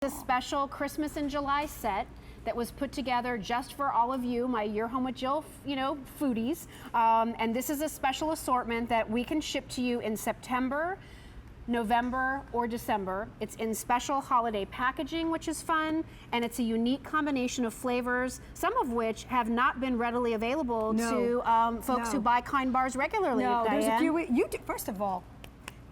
A special Christmas in July set that was put together just for all of you, my Your Home with Jill, foodies. And this is a special assortment that we can ship to you in September, November, or December. It's in special holiday packaging, which is fun, and it's a unique combination of flavors, some of which have not been readily available to folks who buy Kind bars regularly. No, Diane. there's a few. First of all,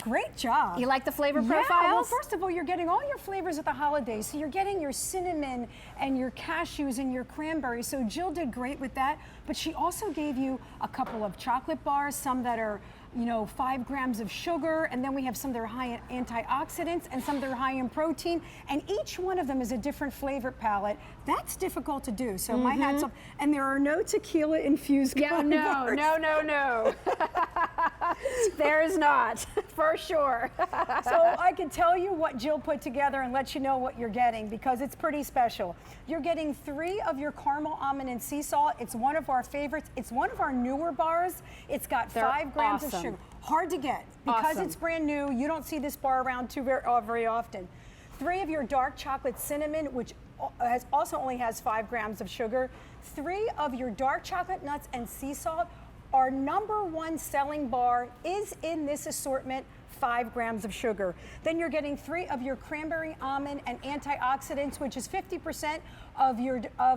great job. You like the flavor profiles? Yeah, well, first of all, you're getting all your flavors at the holidays. So you're getting your cinnamon and your cashews and your cranberry. So Jill did great with that. But she also gave you a couple of chocolate bars, some that are 5 grams of sugar, and then we have some that are high in antioxidants and some that are high in protein, and each one of them is a different flavor palette. That's difficult to do, so my hat's off. And there are no tequila infused Kind bars. No. There is not, for sure. So I can tell you what Jill put together and let you know what you're getting, because it's pretty special. You're getting 3 of your caramel, almond, and sea salt. It's one of our favorites. It's one of our newer bars. It's got 5 grams of sugar. Hard to get because it's brand new. You don't see this bar around very often. 3 of your dark chocolate cinnamon, which also only has 5 grams of sugar. 3 of your dark chocolate nuts and sea salt. Our #1 selling bar is in this assortment, 5 grams of sugar. Then you're getting 3 of your cranberry, almond, and antioxidants, which is 50% of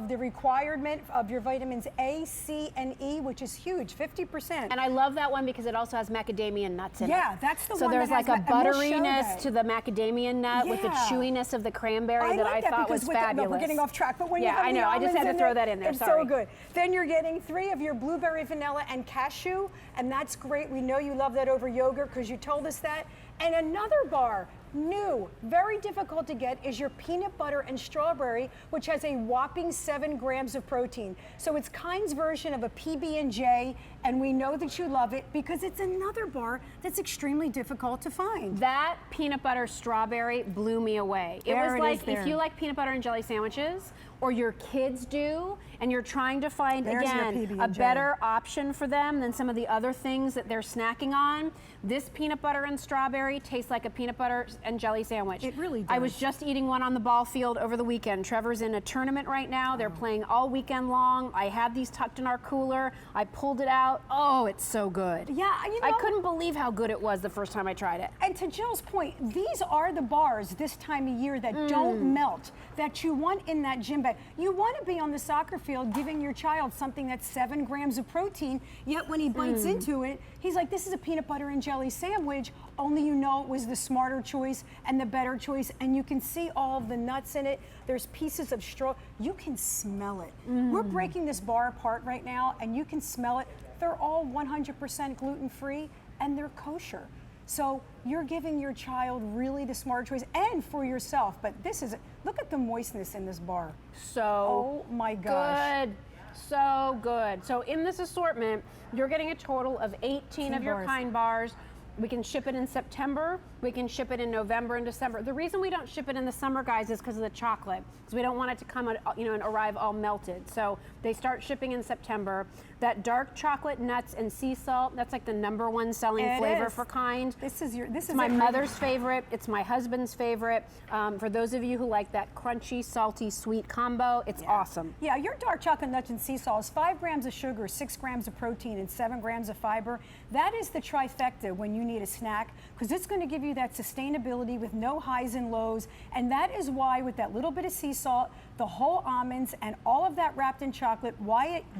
the requirement of your vitamins A, C, and E, which is huge, 50%. And I love that one because it also has macadamia nuts in it. Yeah, that's the one. So there's that like a has butteriness to the macadamia nut with the chewiness of the cranberry that I thought was fabulous. We're getting off track, but when you have I know. I just had to throw that in there. It's so good. Then you're getting 3 of your blueberry, vanilla, and cashew, and that's great. We know you love that over yogurt because you told us that. And another bar, new, very difficult to get, is your peanut butter and strawberry, which has a whopping 7 grams of protein. So it's Kind's version of a PB&J, and we know that you love it because it's another bar that's extremely difficult to find. That peanut butter strawberry blew me away. It was like if you like peanut butter and jelly sandwiches, or your kids do, and you're trying to find, again, a better option for them than some of the other things that they're snacking on, this peanut butter and strawberry tastes like a peanut butter and jelly sandwich. It really does. I was just eating one on the ball field over the weekend. Trevor's in a tournament right now. They're playing all weekend long. I had these tucked in our cooler. I pulled it out. Oh, it's so good. Yeah, I couldn't believe how good it was the first time I tried it. And to Jill's point, these are the bars this time of year that don't melt, that you want in that gym bag. You want to be on the soccer field giving your child something that's 7 grams of protein, yet when he bites into it, he's like, this is a peanut butter and jelly sandwich, only you know it was the smarter choice and the better choice, and you can see all of the nuts in it. There's pieces of straw. You can smell it. We're breaking this bar apart right now, and you can smell it. They're all 100% gluten-free, and they're kosher. So you're giving your child really the smart choice, and for yourself. But this is, look at the moistness in this bar. So oh my gosh. Good. So good. So in this assortment, you're getting a total of 18 of your Kind bars. We can ship it in September. We can ship it in November and December. The reason we don't ship it in the summer, guys, is because of the chocolate. Because we don't want it to come, and arrive all melted. So they start shipping in September. That dark chocolate, nuts, and sea salt, that's like the #1 selling flavor for Kind. This is my mother's favorite. It's my husband's favorite. For those of you who like that crunchy, salty, sweet combo, it's awesome. Yeah, your dark chocolate, nuts, and sea salt is 5 grams of sugar, 6 grams of protein, and 7 grams of fiber. That is the trifecta when you need a snack, because it's going to give you that sustainability with no highs and lows. And that is why, with that little bit of sea salt, the whole almonds, and all of that wrapped in chocolate,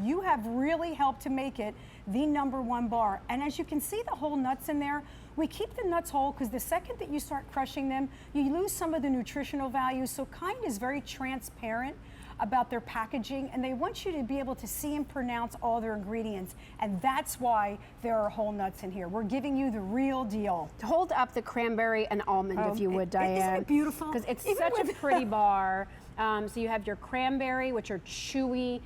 you have really helped to make it the #1 bar. And as you can see, the whole nuts in there, we keep the nuts whole because the second that you start crushing them, you lose some of the nutritional value. So Kind is very transparent about their packaging, and they want you to be able to see and pronounce all their ingredients, and that's why there are whole nuts in here. We're giving you the real deal. Hold up the cranberry and almond, if you would, Diane. Isn't it beautiful? Because it's such a pretty bar. So you have your cranberry, which are chewy,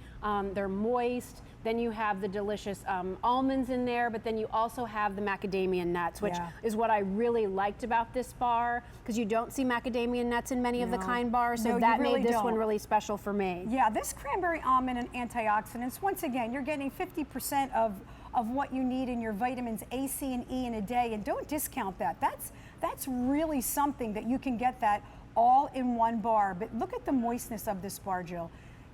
they're moist. Then you have the delicious almonds in there, but then you also have the macadamia nuts, which is what I really liked about this bar, because you don't see macadamia nuts in many of the Kind bars, so that made this one really special for me. Yeah, this cranberry, almond, and antioxidants, once again, you're getting 50% of what you need in your vitamins A, C, and E in a day, and don't discount that. That's really something that you can get that all in one bar. But look at the moistness of this bar, Jill.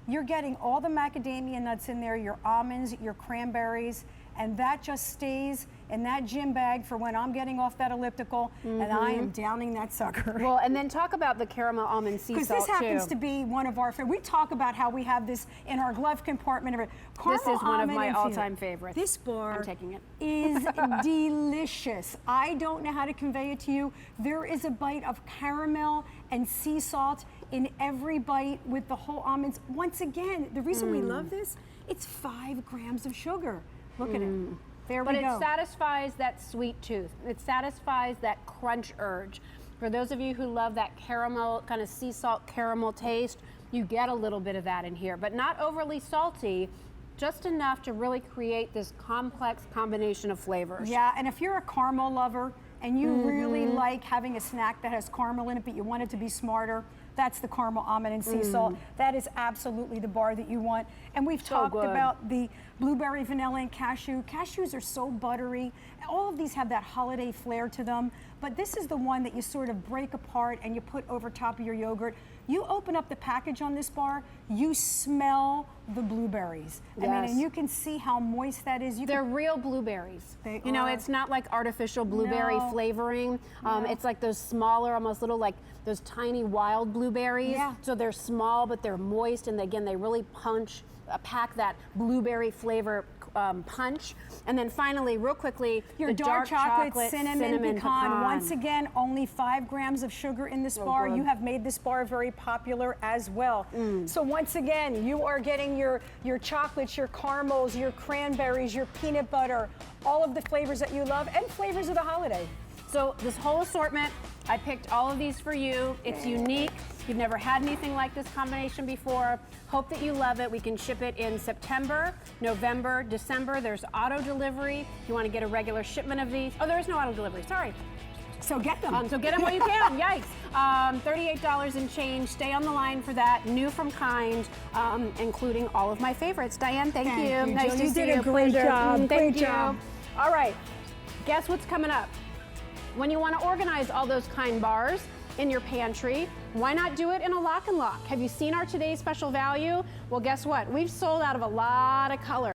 You're getting all the macadamia nuts in there, your almonds, your cranberries, and that just stays in that gym bag for when I'm getting off that elliptical and I am downing that sucker. Well, and then talk about the caramel almond sea salt, because this happens to be one of our favorites. We talk about how we have this in our glove compartment. This is one of my all-time favorites. This bar I'm taking it. is delicious. I don't know how to convey it to you. There is a bite of caramel and sea salt in every bite with the whole almonds. Once again, the reason we love this, it's 5 grams of sugar. Look at it. There we go. But it satisfies that sweet tooth. It satisfies that crunch urge. For those of you who love that caramel, kind of sea salt caramel taste, you get a little bit of that in here, but not overly salty, just enough to really create this complex combination of flavors. Yeah, and if you're a caramel lover and you really like having a snack that has caramel in it, but you want it to be smarter, that's the caramel almond and sea salt. That is absolutely the bar that you want. And we've talked about the blueberry, vanilla, and cashew. Cashews are so buttery. All of these have that holiday flair to them. But this is the one that you sort of break apart and you put over top of your yogurt. You open up the package on this bar, you smell the blueberries. I mean, and you can see how moist that is. They're real blueberries. You know, it's not like artificial blueberry flavoring. It's like those smaller, almost little like those tiny wild blueberries. Yeah. So they're small, but they're moist, and again, they really pack that blueberry flavor punch. And then finally, real quickly, your the dark chocolate, cinnamon pecan. Once again, only 5 grams of sugar in this bar. You have made this bar very popular as well. So once again, you are getting your chocolates, your caramels, your cranberries, your peanut butter, all of the flavors that you love, and flavors of the holiday. So this whole assortment, I picked all of these for you. It's unique. You've never had anything like this combination before. Hope that you love it. We can ship it in September, November, December. There's auto delivery. If you want to get a regular shipment of these. Oh, there is no auto delivery. Sorry. So get them. So get them while you can. Yikes. $38 and change. Stay on the line for that. New from Kind, including all of my favorites. Diane, thank you. Nice to see you. You did a great job. Thank you. All right. Guess what's coming up? When you want to organize all those Kind bars in your pantry, why not do it in a lock and lock? Have you seen our today's special value? Well, guess what? We've sold out of a lot of color.